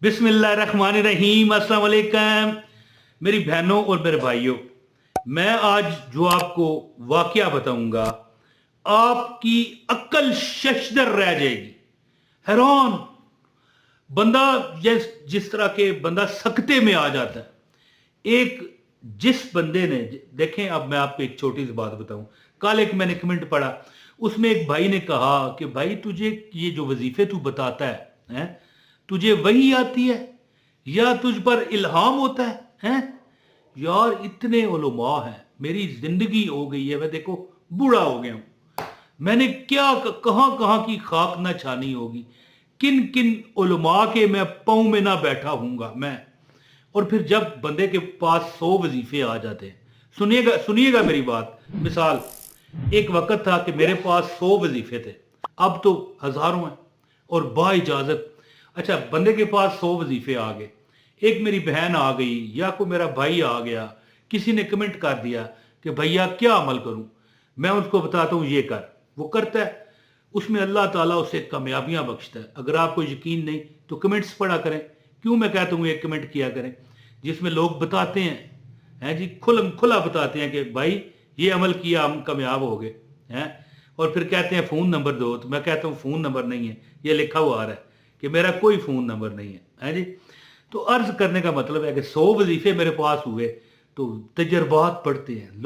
बिस्मिल्लाहिर्रहमानिर्रहीम। अस्सलाम वालेकुम मेरी बहनों और मेरे भाइयों। मैं आज जो आपको वाकया बताऊंगा आपकी अक्ल शशदर रह जाएगी, हैरान। बंदा जिस तरह के बंदा सकते में आ जाता है। एक जिस बंदे ने देखें, अब मैं आपको एक छोटी सी बात बताऊं। कल एक मैंने कमेंट पढ़ा, उसमें एक भाई ने कहा कि भाई तुझे ये जो वजीफे तू बताता है तुझे वही आती है या तुझ पर इल्हाम होता है? यार इतने उलमा हैं, मेरी जिंदगी हो गई है, मैं देखो बूढ़ा हो गया हूं। मैंने क्या कहां कहां की खाक ना छानी होगी, किन किन उलमा के मैं पाँव में ना बैठा हूंगा मैं। और फिर जब बंदे के पास 100 वजीफे आ जाते हैं, सुनिएगा सुनिएगा मेरी बात। मिसाल, एक वक्त था कि मेरे पास 100 वजीफे थे, अब तो हजारों हैं और बा इजाजत। अच्छा, बंदे के पास 100 वजीफे आ गए, एक मेरी बहन आ गई या कोई मेरा भाई आ गया, किसी ने कमेंट कर दिया कि भैया क्या अमल करूं, मैं उसको बताता हूं ये कर, वो करता है, उसमें अल्लाह ताला उसे कामयाबियां बख्शता है। अगर आपको यकीन नहीं तो कमेंट्स पढ़ा करें, क्यों मैं कहता हूँ एक कमेंट किया करें जिसमें लोग बताते हैं जी, खुलम खुला बताते हैं कि भाई ये अमल किया हम कामयाब हो गए हैं। और फिर कहते हैं फ़ोन नंबर दो, तो मैं कहता हूँ फ़ोन नंबर नहीं है, ये लिखा हुआ आ रहा है कि मेरा कोई फ़ोन नंबर नहीं है जी। तो अर्ज करने का मतलब है कि 100 वजीफे मेरे पास हुए तो तजर्बात पढ़ते हैं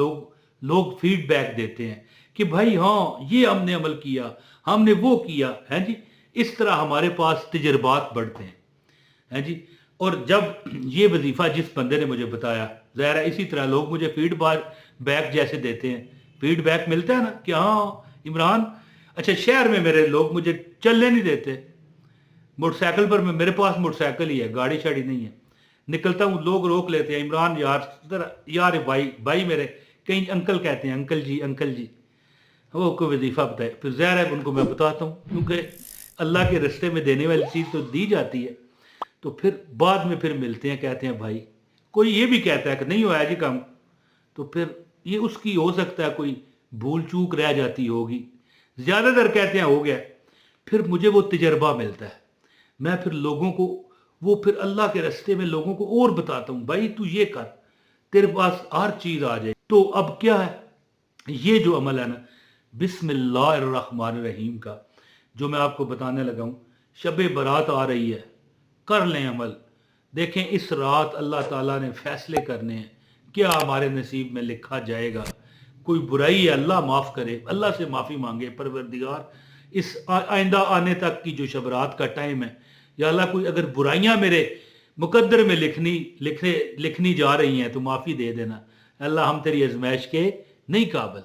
लोग फीडबैक देते हैं कि भाई हाँ ये हमने अमल किया, हमने वो किया है जी। इस तरह हमारे पास तजर्बात बढ़ते हैं जी। और जब ये वजीफा जिस बंदे ने मुझे बताया, ज़ाहिर है इसी तरह लोग मुझे फीडबैक जैसे देते हैं, फीडबैक मिलता है ना कि हाँ इमरान, अच्छा शहर में मेरे लोग मुझे चलने नहीं देते मोटरसाइकिल पर, मेरे पास मोटरसाइकिल ही है, गाड़ी शाड़ी नहीं है, निकलता हूँ लोग रोक लेते हैं, इमरान यार यार भाई भाई मेरे, कहीं अंकल कहते हैं, अंकल जी अंकल जी, वो कोई वजीफा बताए, फिर ज़ाहिर है उनको मैं बताता हूँ क्योंकि अल्लाह के रास्ते में देने वाली चीज़ तो दी जाती है। तो फिर बाद में फिर मिलते हैं, कहते हैं भाई, कोई ये भी कहता है कि नहीं हुआ जी काम, तो फिर ये उसकी हो सकता है कोई भूल चूक रह जाती होगी, ज़्यादातर कहते हैं हो गया। फिर मुझे वो तजर्बा मिलता है, मैं फिर लोगों को वो फिर अल्लाह के रास्ते में लोगों को और बताता हूँ, भाई तू ये कर, तेरे पास हर चीज़ आ जाए। तो अब क्या है, ये जो अमल है ना बिस्मिल्लाहिर्रहमानिर्रहीम का, जो मैं आपको बताने लगा हूँ, शब बारात आ रही है, कर लें अमल। देखें इस रात अल्लाह ताला ने फैसले करने हैं, क्या हमारे नसीब में लिखा जाएगा। कोई बुराई है अल्लाह माफ़ करे, अल्लाह से माफ़ी मांगे, परवरदिगार इस आइंदा आने तक की जो शब रात का टाइम है, या अल्लाह कोई अगर बुराइयां मेरे मुकद्दर में लिखनी जा रही हैं तो माफ़ी दे देना अल्लाह, हम तेरी आजमाइश के नहीं काबिल।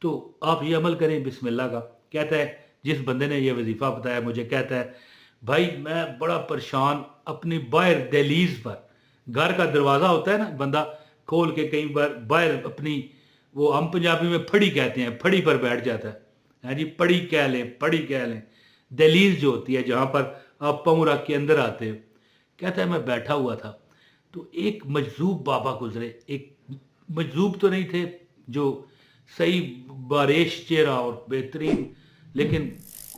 तो आप ये अमल करें बिस्मिल्लाह का। कहता है जिस बंदे ने ये वजीफ़ा बताया मुझे, कहता है भाई मैं बड़ा परेशान, अपनी बाहर दहलीज पर, घर का दरवाज़ा होता है ना, बंदा खोल के कई बार बाहर अपनी, वो हम पंजाबी में फड़ी कहते हैं, फड़ी पर बैठ जाता है जी, पड़ी कह लें, पड़ी कह लें, दहलीज जो होती है जहाँ पर आप पाँव रख के अंदर आते हो। कहता है मैं बैठा हुआ था तो एक मजजूब बाबा गुजरे, एक मजजूब तो नहीं थे, जो सही बारिश चेहरा और बेहतरीन, लेकिन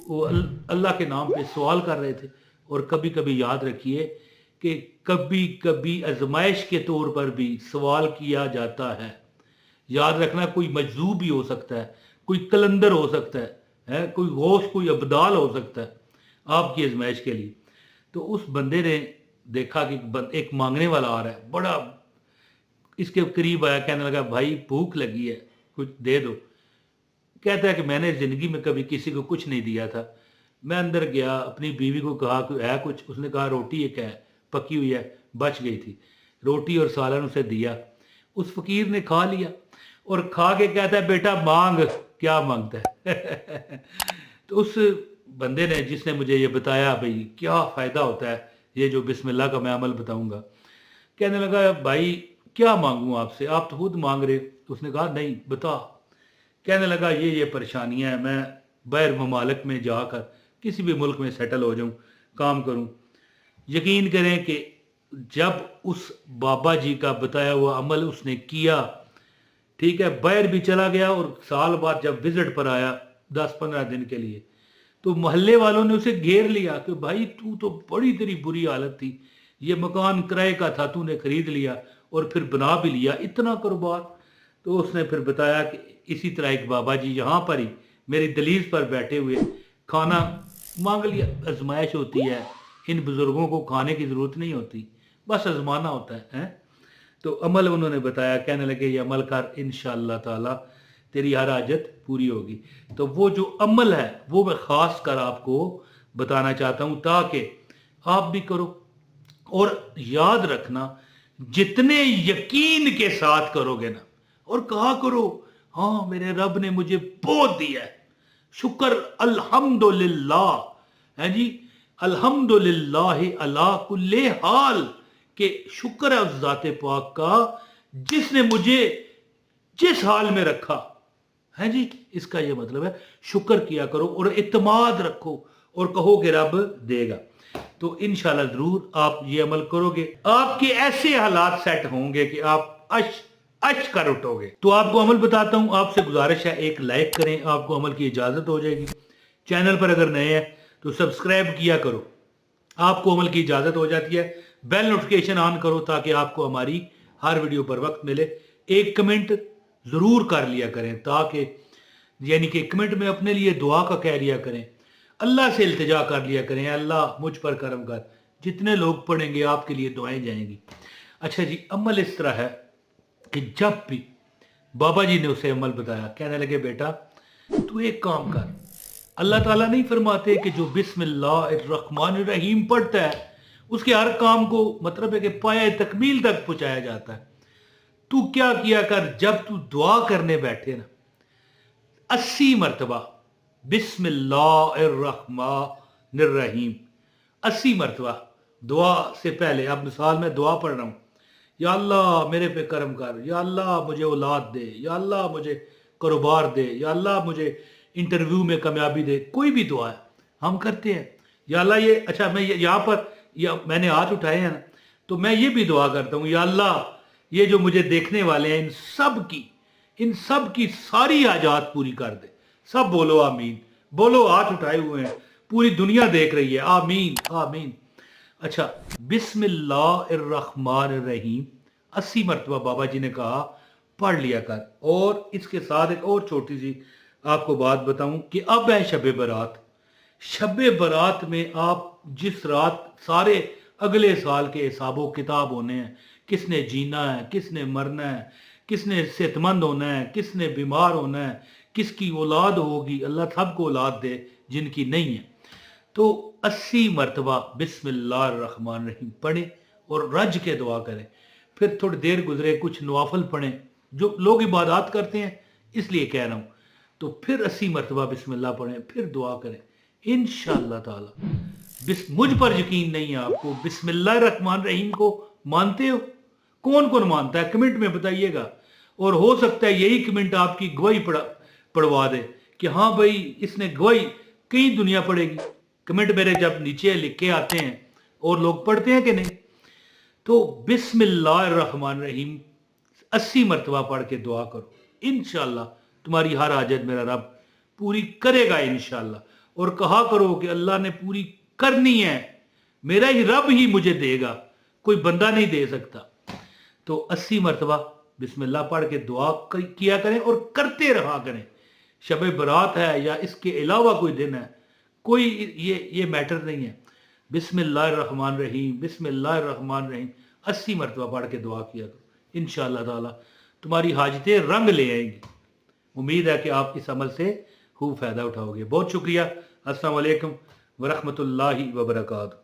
वो अल्लाह के नाम पे सवाल कर रहे थे। और कभी कभी याद रखिए कि कभी कभी आजमाइश के तौर पर भी सवाल किया जाता है। याद रखना, कोई मजजूब भी हो सकता है, कोई कलंदर हो सकता है कोई गौस, कोई अब्दाल हो सकता है आपकी आजमाइश के लिए। तो उस बंदे ने देखा कि एक मांगने वाला आ रहा है, बड़ा इसके करीब आया, कहने लगा भाई भूख लगी है कुछ दे दो। कहता है कि मैंने ज़िंदगी में कभी किसी को कुछ नहीं दिया था। मैं अंदर गया, अपनी बीवी को कहा कि है कुछ, उसने कहा रोटी एक है पकी हुई है, बच गई थी, रोटी और सालन उसे दिया, उस फकीर ने खा लिया और खा के कहता है बेटा मांग, क्या मांगता है तो उस बंदे ने जिसने मुझे ये बताया भाई क्या फ़ायदा होता है ये जो बिस्मिल्लाह का मैं अमल बताऊंगा, कहने लगा भाई क्या मांगूं आपसे, आप तो खुद मांग रहे। उसने कहा नहीं बता। कहने लगा ये परेशानियां हैं, मैं बाहर ममालिक में जाकर किसी भी मुल्क में सेटल हो जाऊं, काम करूं। यकीन करें कि जब उस बाबा जी का बताया हुआ अमल उसने किया, ठीक है, बाहर भी चला गया और साल बाद जब विजिट पर आया 10-15 दिन के लिए, تو محلے والوں نے اسے گھیر لیا کہ بھائی تو تو بڑی تیری بری حالت تھی، یہ مکان کرائے کا تھا، تو نے خرید لیا اور پھر بنا بھی لیا، اتنا کاروبار۔ تو اس نے پھر بتایا کہ اسی طرح ایک بابا جی یہاں پر ہی میری دہلیز پر بیٹھے ہوئے کھانا مانگ لیا، آزمائش ہوتی ہے، ان بزرگوں کو کھانے کی ضرورت نہیں ہوتی، بس آزمانا ہوتا ہے۔ تو عمل انہوں نے بتایا، کہنے لگے یہ عمل کر، انشاءاللہ تعالی تیری ہر حاجت پوری ہوگی۔ تو وہ جو عمل ہے وہ میں خاص کر آپ کو بتانا چاہتا ہوں تاکہ آپ بھی کرو، اور یاد رکھنا جتنے یقین کے ساتھ کرو گے نا، اور کہا کرو ہاں میرے رب نے مجھے بہت دیا ہے، شکر الحمدللہ ہے جی، الحمدللہ علی کل حال، کہ شکر ہے اس ذات پاک کا جس نے مجھے جس حال میں رکھا ہے جی۔ اس کا یہ مطلب ہے شکر کیا کرو اور اعتماد رکھو اور کہو کہ رب دے گا۔ تو انشاءاللہ ضرور آپ یہ عمل کرو گے، آپ کے ایسے حالات سیٹ ہوں گے کہ آپ اچ کر اٹھو گے۔ تو آپ کو عمل بتاتا ہوں، آپ سے گزارش ہے ایک لائک کریں، آپ کو عمل کی اجازت ہو جائے گی۔ چینل پر اگر نئے ہیں تو سبسکرائب کیا کرو، آپ کو عمل کی اجازت ہو جاتی ہے۔ بیل نوٹیفیکیشن آن کرو تاکہ آپ کو ہماری ہر ویڈیو پر وقت ملے۔ ایک کمنٹ ضرور کر لیا کریں تاکہ یعنی کہ کمنٹ میں اپنے لیے دعا کا کہہ لیا کریں، اللہ سے التجا کر لیا کریں، اللہ مجھ پر کرم کر۔ جتنے لوگ پڑھیں گے آپ کے لیے دعائیں جائیں گی۔ اچھا جی، عمل اس طرح ہے کہ جب بھی بابا جی نے اسے عمل بتایا، کہنے لگے بیٹا تو ایک کام کر، اللہ تعالیٰ نہیں فرماتے کہ جو بسم اللہ الرحمن الرحیم پڑھتا ہے اس کے ہر کام کو مطلب ہے کہ پایہ تکمیل تک پہنچایا جاتا ہے۔ تو کیا کیا کر، جب تو دعا کرنے بیٹھے نا 80 مرتبہ بسم اللہ الرحمن الرحیم، 80 مرتبہ دعا سے پہلے۔ اب مثال میں دعا پڑھ رہا ہوں، یا اللہ میرے پہ کرم کر، یا اللہ مجھے اولاد دے، یا اللہ مجھے کاروبار دے، یا اللہ مجھے انٹرویو میں کامیابی دے، کوئی بھی دعا ہے ہم کرتے ہیں۔ یا اللہ یہ اچھا میں یہاں پر یا میں نے ہاتھ اٹھائے ہیں نا، تو میں یہ بھی دعا کرتا ہوں، یا اللہ یہ جو مجھے دیکھنے والے ہیں ان سب کی ساری حاجات پوری کر دے۔ سب بولو آمین، بولو، ہاتھ اٹھائے ہوئے ہیں، پوری دنیا دیکھ رہی ہے، آمین آمین۔ اچھا، بسم اللہ الرحمن الرحیم 80 مرتبہ بابا جی نے کہا پڑھ لیا کر۔ اور اس کے ساتھ ایک اور چھوٹی سی آپ کو بات بتاؤں کہ اب ہے شب برات۔ شب برات میں آپ جس رات سارے اگلے سال کے حساب و کتاب ہونے ہیں، کس نے جینا ہے، کس نے مرنا ہے، کس نے صحت مند ہونا ہے، کس نے بیمار ہونا ہے، کس کی اولاد ہوگی، اللہ سب کو اولاد دے جن کی نہیں ہے۔ تو 80 مرتبہ بسم اللہ الرحمن الرحیم پڑھیں اور رج کے دعا کریں۔ پھر تھوڑی دیر گزرے کچھ نوافل پڑھیں، جو لوگ عبادات کرتے ہیں اس لیے کہہ رہا ہوں، تو پھر 80 مرتبہ بسم اللہ پڑھیں، پھر دعا کریں انشاءاللہ تعالی۔ مجھ پر یقین نہیں ہے آپ کو، بسم اللہ الرحمن الرحیم کو مانتے ہو؟ کون کون مانتا ہے کمنٹ میں بتائیے گا، اور ہو سکتا ہے یہی کمنٹ آپ کی گواہی پڑھوا دے کہ ہاں بھائی اس نے گواہی کئی دنیا پڑھے گی۔ کمنٹ میرے جب نیچے لکھے آتے ہیں اور لوگ پڑھتے ہیں کہ نہیں، تو بسم اللہ الرحمن الرحیم 80 مرتبہ پڑھ کے دعا کرو، انشاءاللہ تمہاری ہر حاجت میرا رب پوری کرے گا انشاءاللہ۔ اور کہا کرو کہ اللہ نے پوری کرنی ہے، میرا ہی رب ہی مجھے دے گا، کوئی بندہ نہیں دے سکتا۔ تو 80 مرتبہ بسم اللہ پڑھ کے دعا کیا کریں اور کرتے رہا کریں۔ شب برات ہے یا اس کے علاوہ کوئی دن ہے، کوئی یہ میٹر نہیں ہے، بسم اللہ الرحمن الرحیم، بسم اللہ الرحمن الرحیم 80 مرتبہ پڑھ کے دعا کیا کرو، انشاءاللہ تعالی تمہاری حاجتیں رنگ لے آئیں گی۔ امید ہے کہ آپ اس عمل سے خوب فائدہ اٹھاؤ گے۔ بہت شکریہ، السلام علیکم ورحمۃ اللہ وبرکاتہ۔